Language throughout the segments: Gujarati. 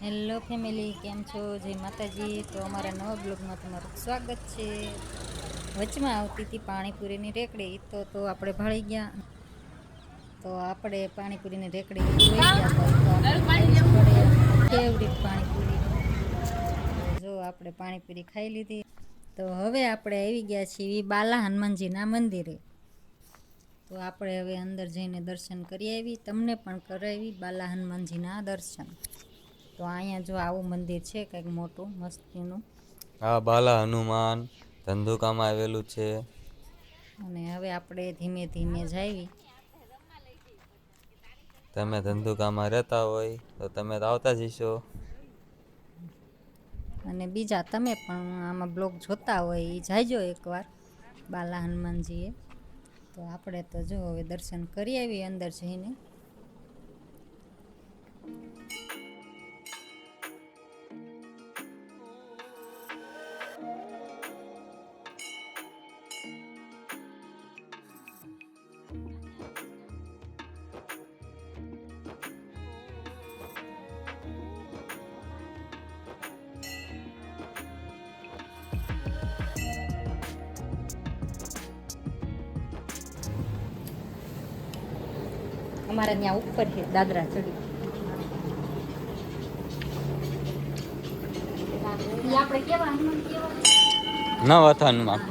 હેલો ફેમિલી, કેમ છો? જય માતાજી. તો અમારા નવા બ્લોગમાં તમારું સ્વાગત છે. વચમાં આવતી હતી પાણીપુરીની રેકડી, તો આપણે ભાળી ગયા. તો આપણે પાણીપુરીની રેકડી જોઈ ગયા ફેવરિટ પાણીપુરી. તો જો આપણે પાણીપુરી ખાઈ લીધી. તો હવે આપણે આવી ગયા છીએ બાલા હનુમાનજીના મંદિરે. તો આપણે હવે અંદર જઈને દર્શન કરી આવી, તમને પણ કરાવી બાલા હનુમાનજીના દર્શન. તો અહીંયા જો આવું મંદિર છે કંઈક મોટું મસ્તીનું. હા, બાલા હનુમાન ધંધુકામાં આવેલું છે. અને હવે આપણે ધીમે ધીમે જાવી. તમે ધંધુકામાં રહેતા હોય તો તમે તો આવતા જઈશો. અને બીજા તમે પણ આમાં બ્લોગ જોતા હોય એ જાયજો એકવાર બાલા હનુમાનજીએ. તો આપણે તો જો હવે દર્શન કરી આવી અંદર જઈને. અમારે ત્યાં ઉપર છે દાદરા ચડી. આપણે કેવા હનુમાન કેવા નવ હનુમાન.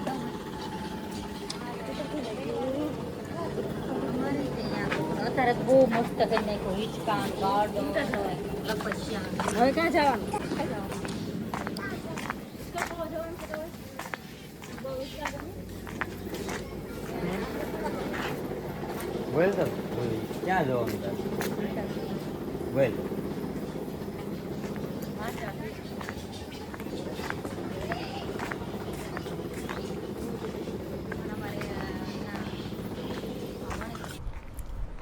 અત્યારે બહુ મસ્ત કરી નાખ્યો હિચકા ગાર્ડન લપસ્યા. હવે ક્યાં જવાનું? બોલ તો ક્યાં જવાનું બોલ.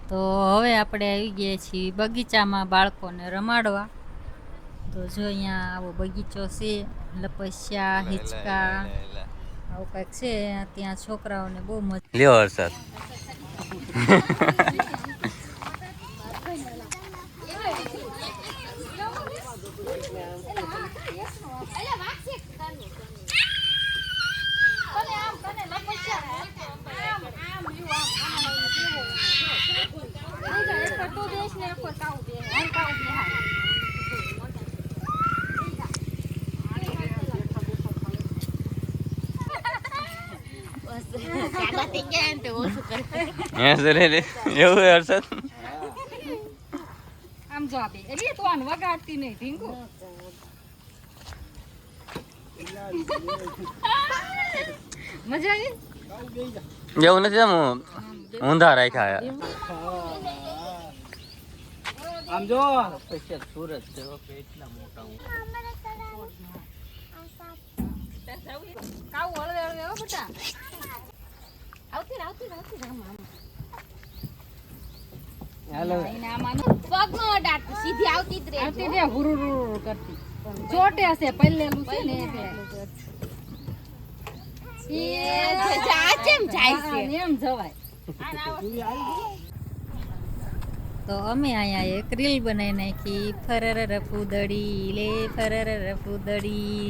તો હવે આપણે આવી ગયા છીએ બગીચામાં બાળકોને રમાડવા. તો જો અહીંયા આવો બગીચો છે, લપસ્યા હિચકા આવું કંઈક છે. ત્યાં છોકરાઓને બહુ મજા. લ્યો હર્ષદ. એવું હર્ષદ. આમ જો આપે એટલે તો આન વગાડતી નહીં ઢીંગુ. મજા આવી. એવું નથી આમ ઊંધા રાખ્યા. આમ જો સ્પેશિયલ સુરત છે એટલા મોટા. કાવ હળવે હળવે હો બેટા. આવતી રામ. હેલો. પગમાં ડાટ સીધી આવતી જ રહે હુરુરુ કરતી. ચોટે હશે પહેલેલું છે ને એટલે. એ જા કેમ જાય છે એમ જવાય. તો અમે અહીંયા એક રીલ બનાવી નાખી. ફરર ફૂદડી લે ફરર ફૂદડી.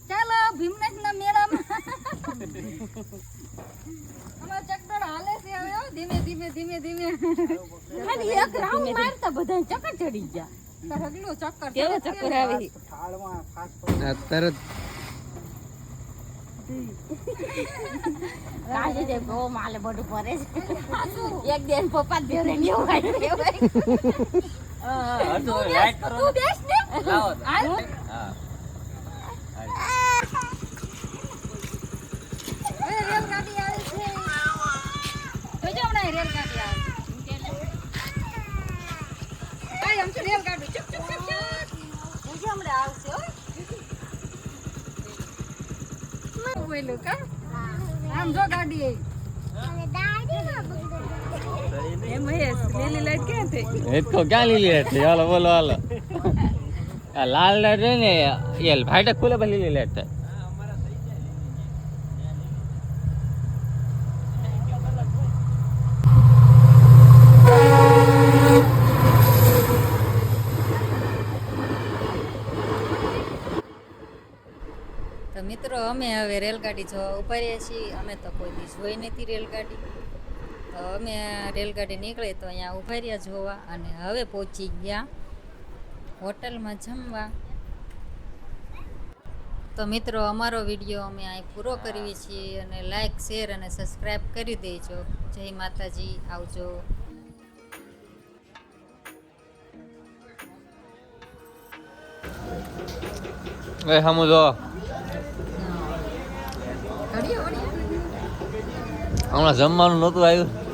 ચાલો ભીમનાથના મેળામાં અમાર ચક્કર હાલે છે હવે. ધીમે ખાલી એક રાઉન્ડ મારતા બધા ચક્કર ચડી ગયા. રગલો ચક્કર કેવો ચક્કર આવે તરત કાજે જે બહુ માલે બધું પડે છે. એક દિન પપ્પા દેરે ને એવું આવ્યું. તો લાઈટ કરો. તું બેસ ને. લાવો. હાલ. હા. રેલગાડી આવી છે. જોજો હમણાં રેલગાડી આવે. કાઈ આમ છે રેલગાડી. ચુપ. જોજો હમણાં આવશે હો. બોલું કા આમ જો ગાડી આવી. અને દાડી માં લીલી લાઈટ ક્યાં થઈ? એ તો ક્યાં લીલી લાઈટ છે? હાલો બોલો હાલો. આ લાલ લાઈટ રહે ને એ ફાટક ખુલે પછી લીલી લાઈટ થાય. તો મિત્રો અમે હવે રેલગાડી જોવા ઉભા રહ્યા છીએ. અમે તો કોઈ દી જોઈ નથી રેલગાડી. તો અમે રેલગાડી નીકળે તો અહીંયા ઉભા રહ્યા જોવા, અને હવે પહોંચી ગયા હોટલમાં જમવા. તો મિત્રો અમારો વિડીયો અમે અહીં પૂરો કરીએ છીએ, અને લાઈક શેર અને સબસ્ક્રાઈબ કરી દેજો. જય માતાજી, આવજો. એ હમુ જો હમણાં જમવાનું નહોતું આવ્યું.